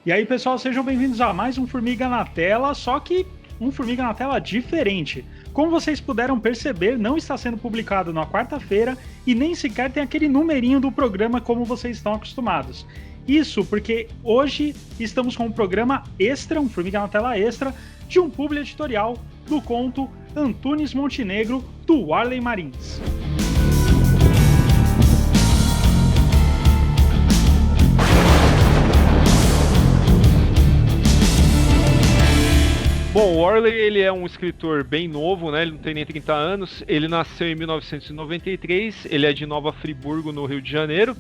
E aí, pessoal, sejam bem-vindos a mais um Formiga na Tela, só que um Formiga na Tela diferente. Como vocês puderam perceber, não está sendo publicado na quarta-feira e nem sequer tem aquele numerinho do programa como vocês estão acostumados. Isso porque hoje estamos com um programa extra, um Formiga na Tela extra, de um publi editorial do conto Antunes Montenegro, do Warley Marins. Bom, o Warley, ele é um escritor bem novo, né? Ele não tem nem 30 anos. Ele nasceu em 1993, ele é de Nova Friburgo, no Rio de Janeiro.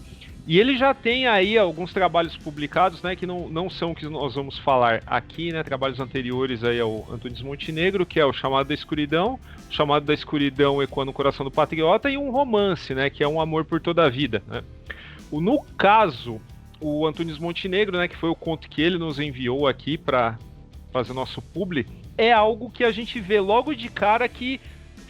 E ele já tem aí alguns trabalhos publicados, né? Que não são o que nós vamos falar aqui, né? Trabalhos anteriores aí ao Antunes Montenegro, que é o Chamado da Escuridão. O Chamado da Escuridão ecoando o coração do patriota. E um romance, né? Que é Um Amor por Toda a Vida, né? No caso, o Antunes Montenegro, né? Que foi o conto que ele nos enviou aqui para fazer nosso publi, é algo que a gente vê logo de cara que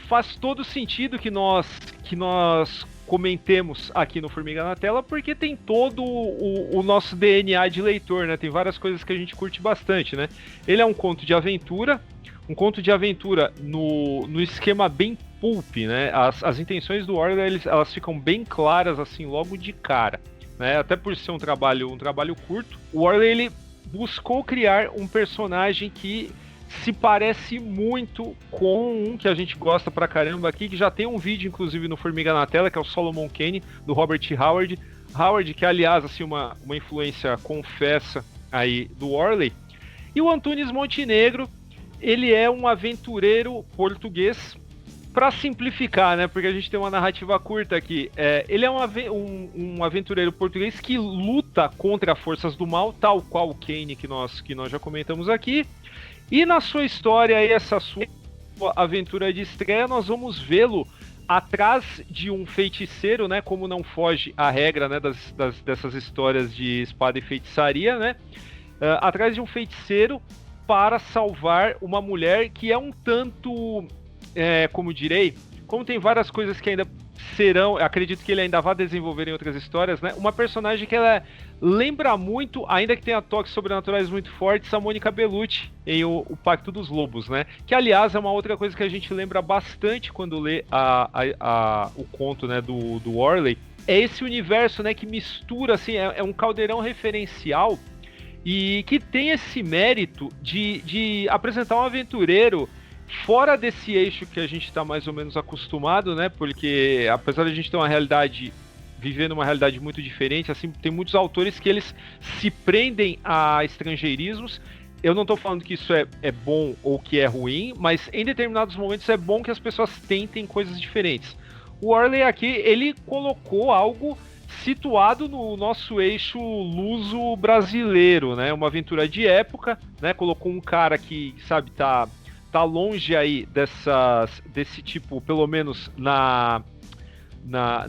faz todo sentido que nós comentemos aqui no Formiga na Tela, porque tem todo o nosso DNA de leitor, né? Tem várias coisas que a gente curte bastante, né? Ele é um conto de aventura no esquema bem pulp, né? As intenções do Warley, elas ficam bem claras assim logo de cara, né? Até por ser um trabalho curto, o Warley, ele buscou criar um personagem que se parece muito com um que a gente gosta pra caramba aqui, que já tem um vídeo, inclusive, no Formiga na Tela, que é o Solomon Kane, do Robert Howard. Howard, que, aliás, assim, uma influência confessa aí do Warley. E o Antunes Montenegro, ele é um aventureiro português, para simplificar, né? Porque a gente tem uma narrativa curta aqui. Ele é um aventureiro português que luta contra forças do mal, tal qual o Kane que nós já comentamos aqui. E na sua história, aí, essa sua aventura de estreia, nós vamos vê-lo atrás de um feiticeiro, né? Como não foge a regra, né? Dessas histórias de espada e feitiçaria, né? Atrás de um feiticeiro para salvar uma mulher que é um tanto... como direi, como tem várias coisas que ainda serão, acredito que ele ainda vai desenvolver em outras histórias, né? Uma personagem que ela lembra muito, ainda que tenha toques sobrenaturais muito fortes, a Mônica Bellucci em o Pacto dos Lobos, né? Que, aliás, é uma outra coisa que a gente lembra bastante quando lê o conto, né, do Warley. É esse universo, né, que mistura, assim, é um caldeirão referencial e que tem esse mérito de apresentar um aventureiro fora desse eixo que a gente está mais ou menos acostumado, né? Porque apesar de a gente ter vivendo uma realidade muito diferente, assim, tem muitos autores que eles se prendem a estrangeirismos. Eu não estou falando que isso é bom ou que é ruim, mas em determinados momentos é bom que as pessoas tentem coisas diferentes. O Warley aqui, ele colocou algo situado no nosso eixo luso brasileiro, né? Uma aventura de época, né? Colocou um cara que, sabe, tá longe aí desse tipo, pelo menos na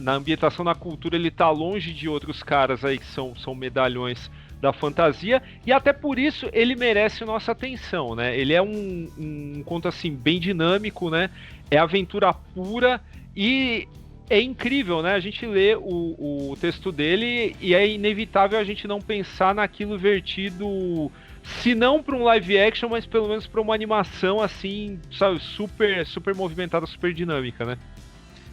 ambientação, na cultura, ele tá longe de outros caras aí que são medalhões da fantasia, e até por isso ele merece nossa atenção, né? Ele é um conto assim bem dinâmico, né? É aventura pura e é incrível, né? A gente lê o texto dele e é inevitável a gente não pensar naquilo vertido, se não para um live action, mas pelo menos para uma animação assim, sabe, super movimentada, super dinâmica, né?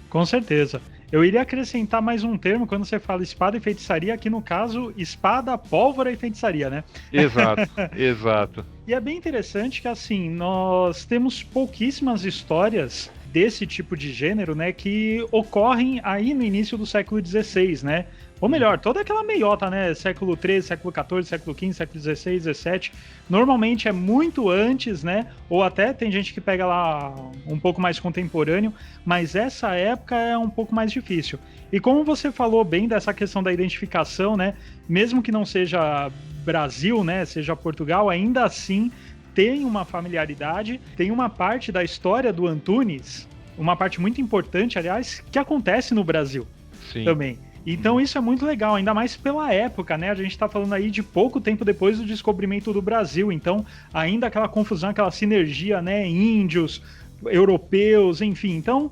Com certeza. Eu iria acrescentar mais um termo quando você fala espada e feitiçaria, aqui no caso, espada, pólvora e feitiçaria, né? Exato, exato. E é bem interessante que, assim, nós temos pouquíssimas histórias desse tipo de gênero, né, que ocorrem aí no início do século XVI, né? Ou melhor, toda aquela meiota, né? Século XIII, século XIV, século XV, século XVI, XVII. Normalmente é muito antes, né? Ou até tem gente que pega lá um pouco mais contemporâneo, mas essa época é um pouco mais difícil. E como você falou bem dessa questão da identificação, né? Mesmo que não seja Brasil, né? Seja Portugal, ainda assim tem uma familiaridade, tem uma parte da história do Antunes, uma parte muito importante, aliás, que acontece no Brasil. Sim. Também. Então isso é muito legal, ainda mais pela época, né? A gente tá falando aí de pouco tempo depois do descobrimento do Brasil, então ainda aquela confusão, aquela sinergia, né? Índios, europeus, enfim. Então,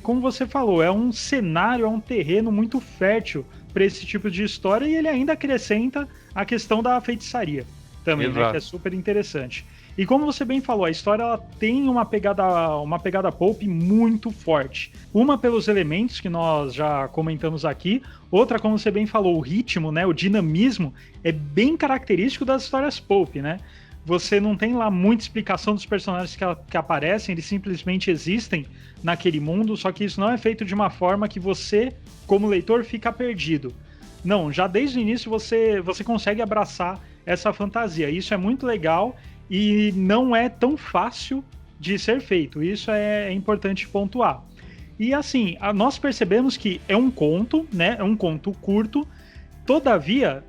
como você falou, é um cenário, é um terreno muito fértil para esse tipo de história e ele ainda acrescenta a questão da feitiçaria também, né, que é super interessante. E como você bem falou, a história ela tem uma pegada pulp muito forte. Uma pelos elementos que nós já comentamos aqui, outra, como você bem falou, o ritmo, né, o dinamismo é bem característico das histórias pulp, né? Você não tem lá muita explicação dos personagens que aparecem, eles simplesmente existem naquele mundo, só que isso não é feito de uma forma que você, como leitor, fica perdido. Não, já desde o início você consegue abraçar essa fantasia. Isso é muito legal e não é tão fácil de ser feito. Isso é importante pontuar. E assim, nós percebemos que é um conto, né? É um conto curto. Todavia,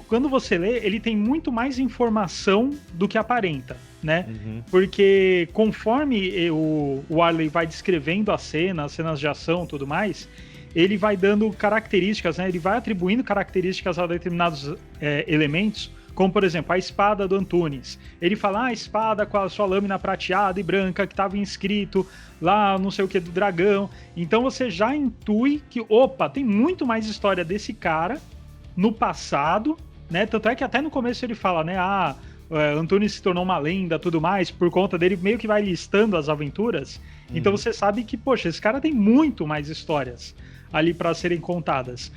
quando você lê, ele tem muito mais informação do que aparenta, né? Porque conforme o Warley vai descrevendo as cenas de ação e tudo mais, ele vai dando características, né? Ele vai atribuindo características a determinados elementos, como, por exemplo, a espada do Antunes. Ele fala, a espada com a sua lâmina prateada e branca que estava inscrito lá, não sei o que, do dragão. Então você já intui que, opa, tem muito mais história desse cara no passado, né? Tanto é que até no começo ele fala, né? Antunes se tornou uma lenda, tudo mais, por conta dele meio que vai listando as aventuras. Então você sabe que, poxa, esse cara tem muito mais histórias ali para serem contadas.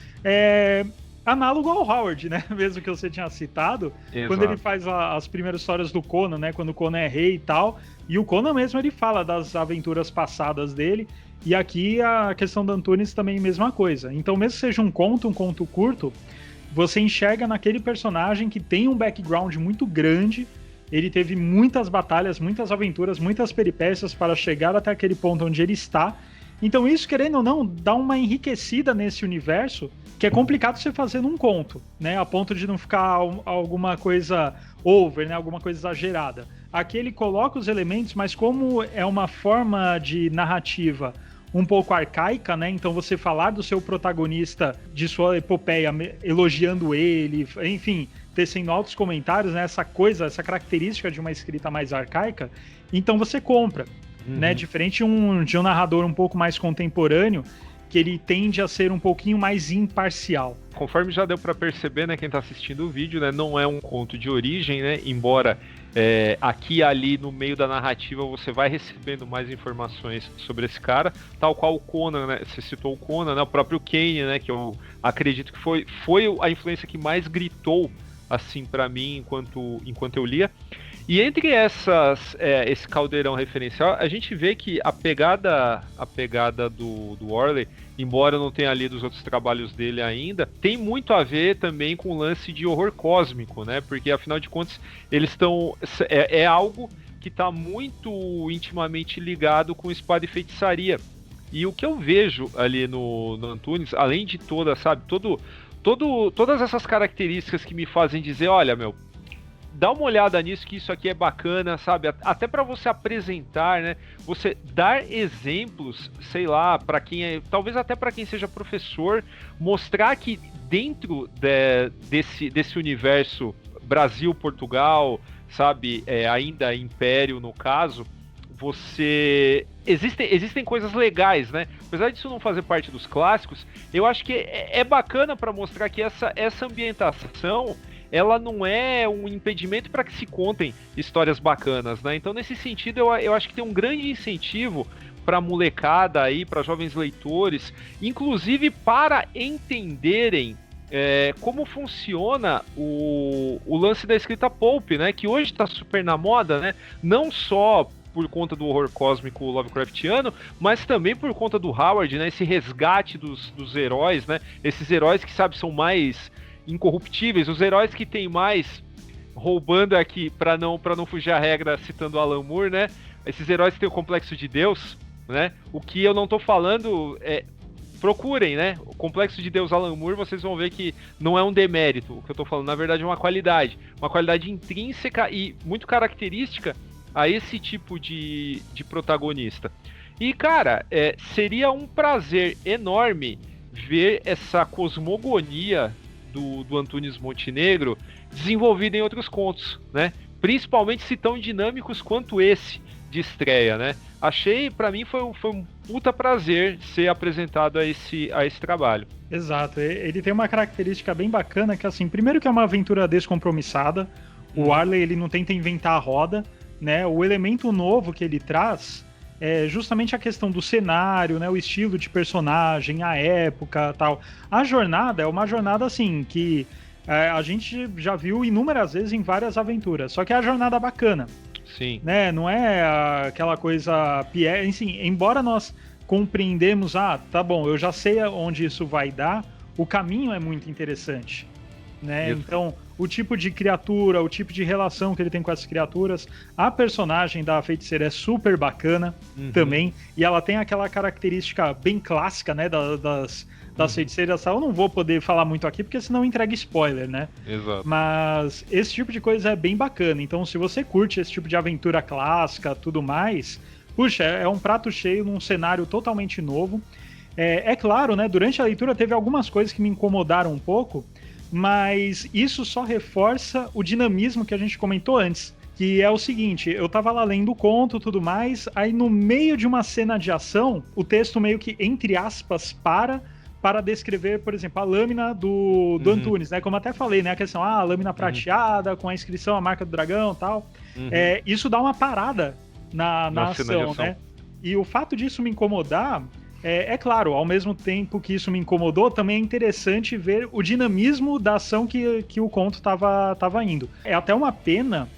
Análogo ao Howard, né? Mesmo que você tinha citado, exato, quando ele faz as primeiras histórias do Conan, né? Quando o Conan é rei e tal. E o Conan mesmo, ele fala das aventuras passadas dele. E aqui a questão do Antunes também é a mesma coisa. Então, mesmo que seja um conto curto, você enxerga naquele personagem que tem um background muito grande. Ele teve muitas batalhas, muitas aventuras, muitas peripécias para chegar até aquele ponto onde ele está. Então isso, querendo ou não, dá uma enriquecida nesse universo que é complicado você fazer num conto, né? A ponto de não ficar alguma coisa over, né? Alguma coisa exagerada. Aqui ele coloca os elementos, mas como é uma forma de narrativa um pouco arcaica, né? Então você falar do seu protagonista, de sua epopeia, elogiando ele, enfim, tecendo altos comentários, né? Essa característica de uma escrita mais arcaica, então você compra, né? Diferente de um narrador um pouco mais contemporâneo, que ele tende a ser um pouquinho mais imparcial. Conforme já deu para perceber, né, quem tá assistindo o vídeo, né, não é um conto de origem, né, embora aqui e ali no meio da narrativa você vai recebendo mais informações sobre esse cara, tal qual o Conan, né, você citou o Conan, né, o próprio Kane, né, que eu acredito que foi a influência que mais gritou assim para mim enquanto eu lia. E entre esse caldeirão referencial, a gente vê que a pegada do Warley, embora eu não tenha lido os outros trabalhos dele ainda, tem muito a ver também com o lance de horror cósmico, né? Porque afinal de contas, eles estão. É algo que está muito intimamente ligado com espada e feitiçaria. E o que eu vejo ali no Antunes, além de todas essas características que me fazem dizer, olha, meu, dá uma olhada nisso, que isso aqui é bacana, sabe? Até para você apresentar, né? Você dar exemplos, sei lá, para quem talvez até para quem seja professor, mostrar que dentro desse universo Brasil, Portugal, sabe? Ainda Império no caso, existem coisas legais, né? Apesar disso não fazer parte dos clássicos, eu acho que é bacana para mostrar que essa ambientação, ela não é um impedimento para que se contem histórias bacanas, né? Então, nesse sentido, eu acho que tem um grande incentivo para a molecada aí, para jovens leitores, inclusive para entenderem como funciona o lance da escrita pulp, né? Que hoje está super na moda, né? Não só por conta do horror cósmico Lovecraftiano, mas também por conta do Howard, né? Esse resgate dos heróis, né? Esses heróis que, sabe, são mais incorruptíveis, os heróis que tem mais, roubando aqui para não fugir à regra, citando Alan Moore, né? Esses heróis que têm o complexo de Deus, né? O que eu não tô falando procurem, né? O complexo de Deus Alan Moore, vocês vão ver que não é um demérito. O que eu tô falando, na verdade, é uma qualidade intrínseca e muito característica a esse tipo de protagonista. E, cara, seria um prazer enorme ver essa cosmogonia do Antunes Montenegro desenvolvida em outros contos, né? Principalmente se tão dinâmicos quanto esse, de estreia, né? Achei, pra mim, foi um puta prazer ser apresentado a esse trabalho. Exato, ele tem uma característica bem bacana, que assim, primeiro que é uma aventura descompromissada, o Arley ele não tenta inventar a roda, né? O elemento novo que ele traz é justamente a questão do cenário, né? O estilo de personagem, a época, tal. A jornada é uma jornada assim que a gente já viu inúmeras vezes em várias aventuras, só que é a jornada bacana. Sim. Né? Não é aquela coisa... Assim, embora nós compreendemos, tá bom, eu já sei onde isso vai dar, o caminho é muito interessante. Né? Então, o tipo de criatura, o tipo de relação que ele tem com essas criaturas, a personagem da feiticeira é super bacana também, e ela tem aquela característica bem clássica, né, das feiticeiras. Eu não vou poder falar muito aqui, porque senão entrega spoiler, né? Exato. Mas esse tipo de coisa é bem bacana. Então, se você curte esse tipo de aventura clássica, tudo mais, puxa, é um prato cheio num cenário totalmente novo. É claro, né, durante a leitura teve algumas coisas que me incomodaram um pouco, mas isso só reforça o dinamismo que a gente comentou antes, que é o seguinte, eu tava lá lendo o conto e tudo mais, aí no meio de uma cena de ação, o texto meio que, entre aspas, para descrever, por exemplo, a lâmina do Antunes, né? Como até falei, né? A questão, a lâmina prateada, com a inscrição, a marca do dragão e tal. Isso dá uma parada na ação, né? E o fato disso me incomodar... É claro, ao mesmo tempo que isso me incomodou, também é interessante ver o dinamismo da ação que o conto estava indo. É até uma pena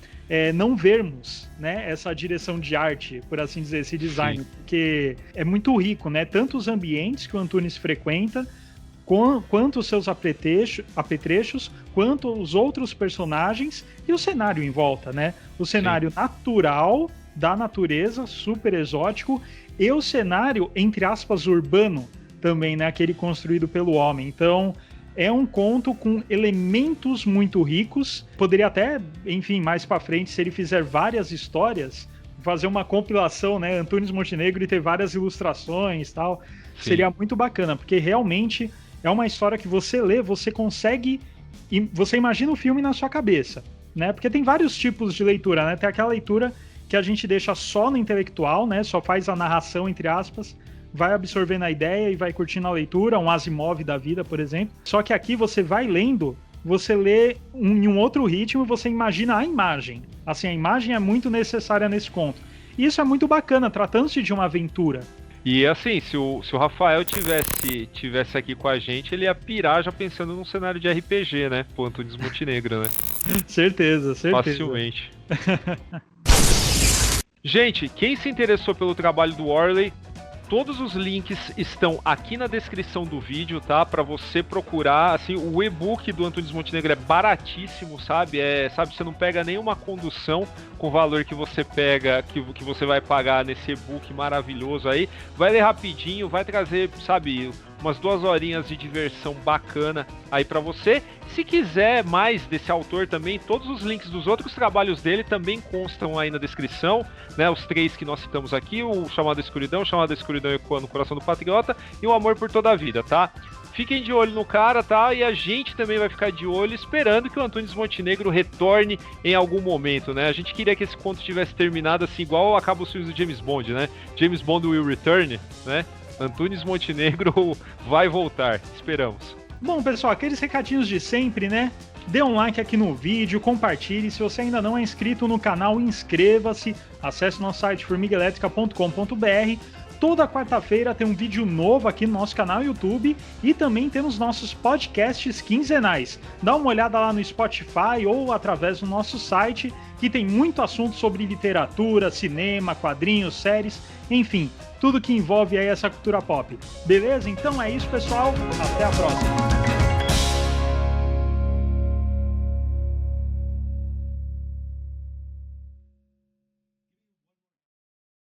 não vermos, né, essa direção de arte, por assim dizer, esse design, porque é muito rico, né? Tanto os ambientes que o Antunes frequenta, quanto os seus apetrechos, quanto os outros personagens e o cenário em volta, né? O cenário natural da natureza, super exótico, e o cenário, entre aspas, urbano também, né? Aquele construído pelo homem. Então, é um conto com elementos muito ricos. Poderia até, enfim, mais pra frente, se ele fizer várias histórias, fazer uma compilação, né? Antunes Montenegro e ter várias ilustrações e tal. Sim. Seria muito bacana, porque realmente é uma história que você lê, você consegue... Você imagina o filme na sua cabeça, né? Porque tem vários tipos de leitura, né? Tem aquela leitura que a gente deixa só no intelectual, né? Só faz a narração, entre aspas, vai absorvendo a ideia e vai curtindo a leitura, um Asimov da vida, por exemplo. Só que aqui você vai lendo, você lê em um outro ritmo e você imagina a imagem. Assim, a imagem é muito necessária nesse conto. E isso é muito bacana, tratando-se de uma aventura. E assim, se o Rafael tivesse aqui com a gente, ele ia pirar já pensando num cenário de RPG, né? Pô, Antunes Montenegro, né? Certeza. Facilmente. Gente, quem se interessou pelo trabalho do Orley, todos os links estão aqui na descrição do vídeo, tá? Pra você procurar, assim, o e-book do Antunes Montenegro é baratíssimo, sabe? Você não pega nenhuma condução com o valor que você pega, que você vai pagar nesse e-book maravilhoso aí. Vai ler rapidinho, vai trazer, sabe, umas 2 horinhas de diversão bacana aí pra você. Se quiser mais desse autor também, todos os links dos outros trabalhos dele também constam aí na descrição, né? Os 3 que nós citamos aqui, o Chamado Escuridão, o Chamado Escuridão ecoando no Coração do Patriota e o Amor por Toda a Vida, tá? Fiquem de olho no cara, tá? E a gente também vai ficar de olho esperando que o Antunes Montenegro retorne em algum momento, né? A gente queria que esse conto tivesse terminado assim, igual acaba os filmes do James Bond, né? James Bond will return, né? Antunes Montenegro vai voltar, esperamos. Bom, pessoal, aqueles recadinhos de sempre, né? Dê um like aqui no vídeo, compartilhe. Se você ainda não é inscrito no canal, inscreva-se. Acesse nosso site formiguaelétrica.com.br. Toda quarta-feira tem um vídeo novo aqui no nosso canal YouTube e também temos nossos podcasts quinzenais. Dá uma olhada lá no Spotify ou através do nosso site, que tem muito assunto sobre literatura, cinema, quadrinhos, séries, enfim, tudo que envolve aí essa cultura pop. Beleza? Então é isso, pessoal. Até a próxima.